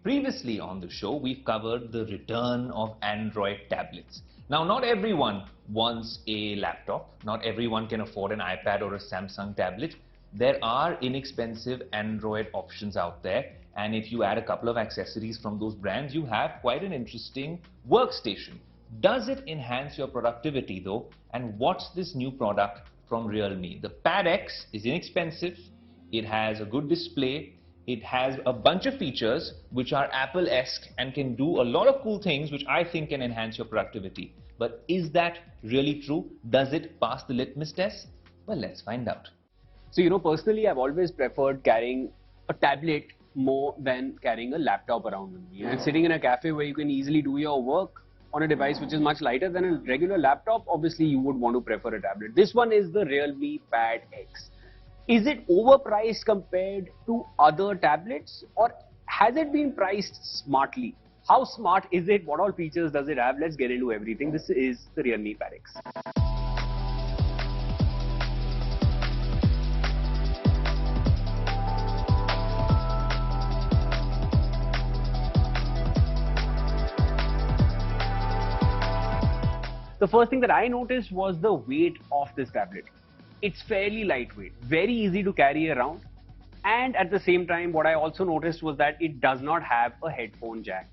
Previously on the show, we've covered the return of Android tablets. Now, not everyone wants a laptop. Not everyone can afford an iPad or a Samsung tablet. There are inexpensive Android options out there. And if you add a couple of accessories from those brands, you have quite an interesting workstation. Does it enhance your productivity though? And what's this new product from Realme? The Pad X is inexpensive. It has a good display. It has a bunch of features which are Apple-esque and can do a lot of cool things which I think can enhance your productivity. But is that really true? Does it pass the litmus test? Well, let's find out. So, personally, I've always preferred carrying a tablet more than carrying a laptop around with me. And sitting in a cafe where you can easily do your work on a device which is much lighter than a regular laptop, obviously you would want to prefer a tablet. This one is the Realme Pad X. Is it overpriced compared to other tablets, or has it been priced smartly? How smart is it? What all features does it have? Let's get into everything. This is the Realme Pad X. The first thing that I noticed was the weight of this tablet. It's fairly lightweight, very easy to carry around, and at the same time what I also noticed was that it does not have a headphone jack.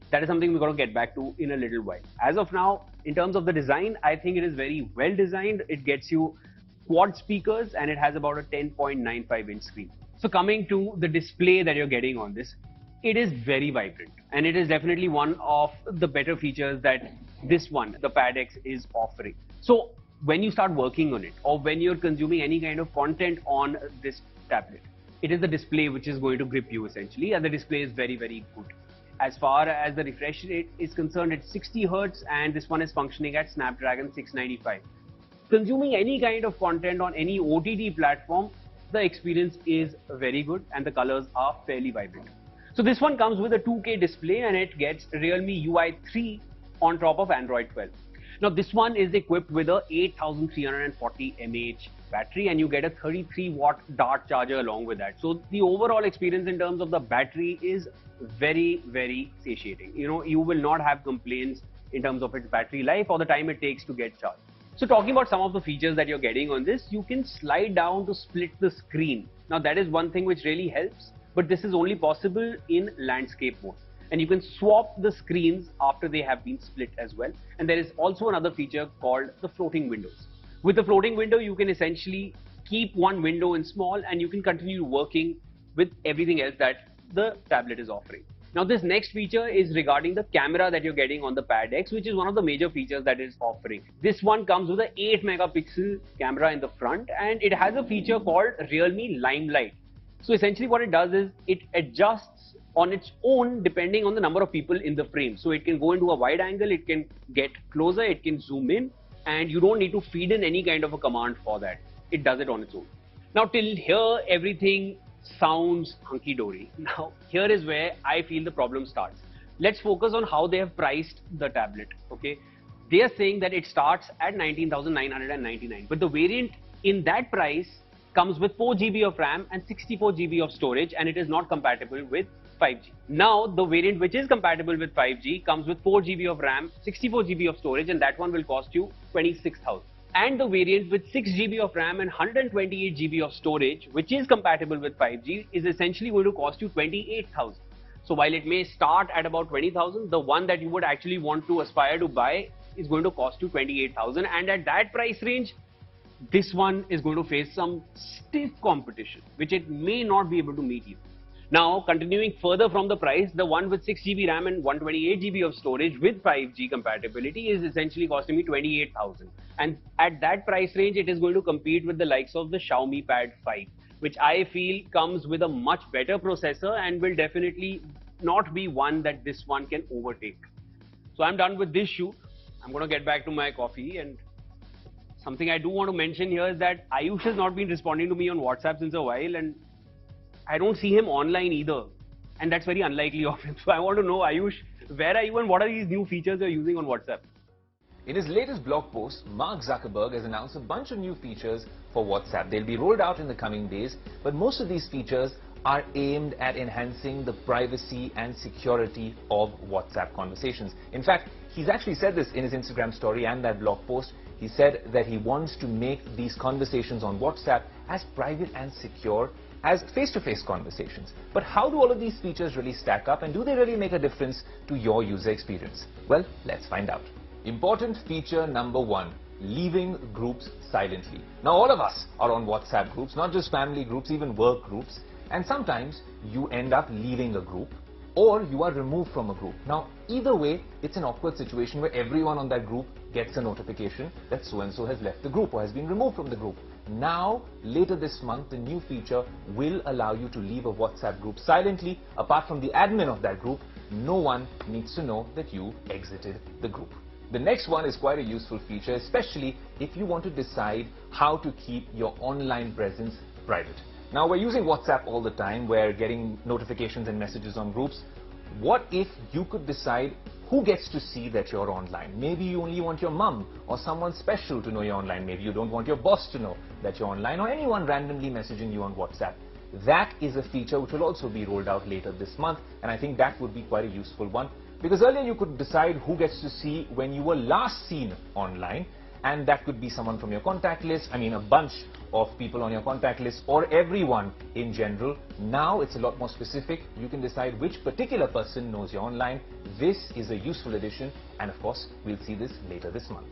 That is something we're going to get back to in a little while. As of now, in terms of the design, I think it is very well designed. It gets you quad speakers and it has about a 10.95 inch screen. So coming to the display that you're getting on this, it is very vibrant and it is definitely one of the better features that this one, the Pad X, is offering. So when you start working on it or when you're consuming any kind of content on this tablet, it is the display which is going to grip you essentially, and the display is very, very good. As far as the refresh rate is concerned, it's 60 Hz and this one is functioning at Snapdragon 695. Consuming any kind of content on any OTT platform, the experience is very good and the colors are fairly vibrant. So this one comes with a 2K display and it gets Realme UI 3 on top of Android 12. Now this one is equipped with a 8340 mAh battery and you get a 33 watt dart charger along with that. So the overall experience in terms of the battery is very, very satiating. You will not have complaints in terms of its battery life or the time it takes to get charged. So talking about some of the features that you're getting on this, you can slide down to split the screen. Now that is one thing which really helps, but this is only possible in landscape mode. And you can swap the screens after they have been split as well. And there is also another feature called the floating windows. With the floating window, you can essentially keep one window in small and you can continue working with everything else that the tablet is offering. Now this next feature is regarding the camera that you're getting on the Pad X, which is one of the major features that it's offering. This one comes with an 8 megapixel camera in the front and it has a feature called Realme Limelight. So essentially what it does is it adjusts on its own depending on the number of people in the frame. So it can go into a wide angle, it can get closer, it can zoom in, and you don't need to feed in any kind of a command for that. It does it on its own. Now till here everything sounds hunky-dory. Now here is where I feel the problem starts. Let's focus on how they have priced the tablet. Okay, they are saying that it starts at 19,999, but the variant in that price comes with 4 GB of RAM and 64 GB of storage, and it is not compatible with 5G. Now the variant which is compatible with 5G comes with 4 GB of RAM, 64 GB of storage, and that one will cost you 26,000. And the variant with 6 GB of RAM and 128 GB of storage, which is compatible with 5G, is essentially going to cost you 28,000. So while it may start at about 20,000, the one that you would actually want to aspire to buy is going to cost you 28,000, and at that price range, this one is going to face some stiff competition, which it may not be able to meet you. Now, continuing further from the price, the one with 6 GB RAM and 128 GB of storage with 5G compatibility is essentially costing me 28,000. And at that price range, it is going to compete with the likes of the Xiaomi Pad 5, which I feel comes with a much better processor and will definitely not be one that this one can overtake. So I'm done with this shoot. I'm going to get back to my coffee, and something I do want to mention here is that Ayush has not been responding to me on WhatsApp since a while, and I don't see him online either, and that's very unlikely of him. So I want to know, Ayush, where are you and what are these new features you're using on WhatsApp? In his latest blog post, Mark Zuckerberg has announced a bunch of new features for WhatsApp. They'll be rolled out in the coming days, but most of these features are aimed at enhancing the privacy and security of WhatsApp conversations. In fact, he's actually said this in his Instagram story and that blog post. He said that he wants to make these conversations on WhatsApp as private and secure as face-to-face conversations. But how do all of these features really stack up, and do they really make a difference to your user experience? Well, let's find out. Important feature number 1, leaving groups silently. Now, all of us are on WhatsApp groups, not just family groups, even work groups, and sometimes you end up leaving a group or you are removed from a group. Now, either way, it's an awkward situation where everyone on that group gets a notification that so-and-so has left the group or has been removed from the group. Now, later this month, the new feature will allow you to leave a WhatsApp group silently. Apart from the admin of that group, no one needs to know that you exited the group. The next one is quite a useful feature, especially if you want to decide how to keep your online presence private. Now, we're using WhatsApp all the time. We're getting notifications and messages on groups. What if you could decide who gets to see that you're online? Maybe you only want your mum or someone special to know you're online. Maybe you don't want your boss to know that you're online, or anyone randomly messaging you on WhatsApp. That is a feature which will also be rolled out later this month, and I think that would be quite a useful one, because earlier you could decide who gets to see when you were last seen online, and that could be someone from your contact list, a bunch of people on your contact list, or everyone in general. Now it's a lot more specific. You can decide which particular person knows you're online. This is a useful addition, and of course, we'll see this later this month.